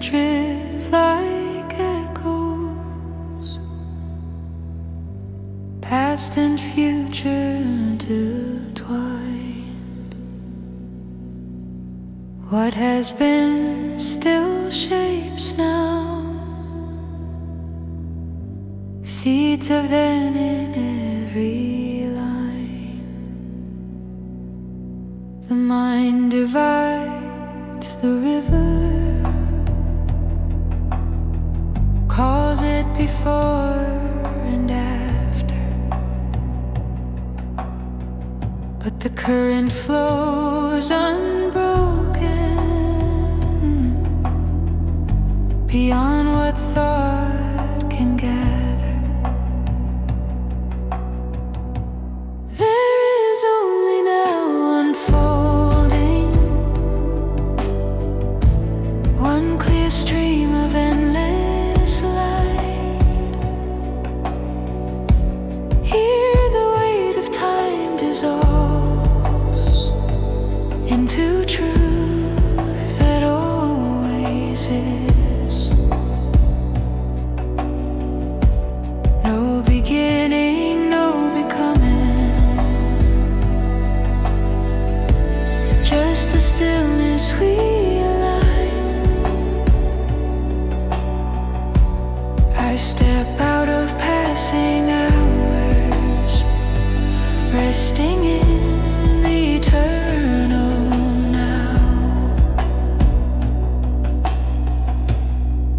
drift like echoes, past and future intertwined. What has been still shapes now, seeds of then in every line. The mind divides the river, calls it before and after, but the current flows unbroken beyond what thought can gather. There is only now unfolding one clear stream of endless light. Here the weight of time dissolves into truth that always is. No beginning, no becoming, just the stillness we align. I step out of passing hours, resting in the eternal now.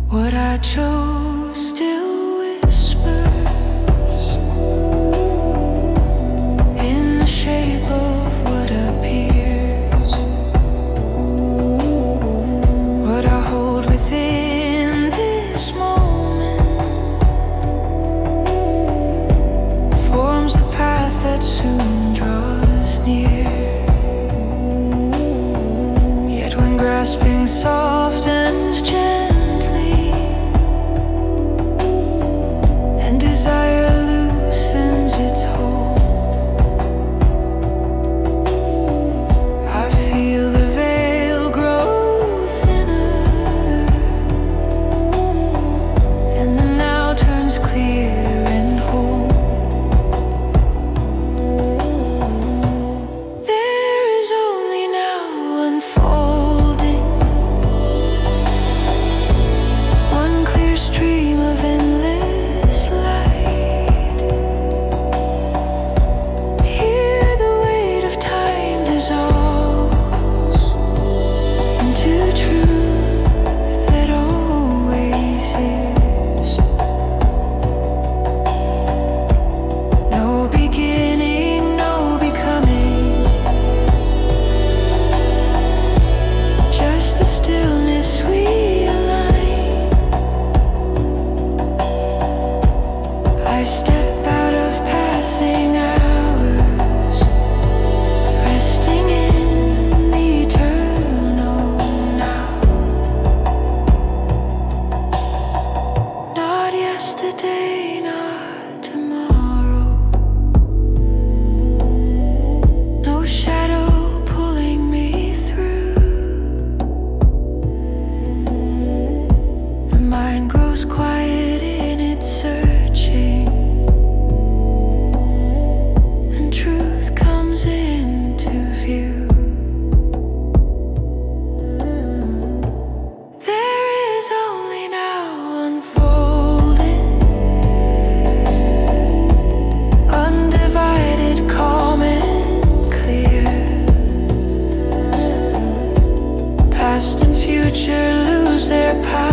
What I chose still whispers in the shape of what appears. What I hold within this moment forms the path that soon draws near. Yet when grasping softens gently and desire loosens its hold, I feel the veil grow thinner, and the now turns clear and whole. There is only now unfolding one clear stream of endless light. Here the weight of time dissolves into truth that always is. No beginning, no becoming, just the stillness we align. I step out of passing hours, resting in the eternal now. Not yesterday, not tomorrow. No shadow pulling me through. The mind grows quiet in its searching, and truth comes into view. There is only now unfolding undivided, calm and clear. Past and future lose their power.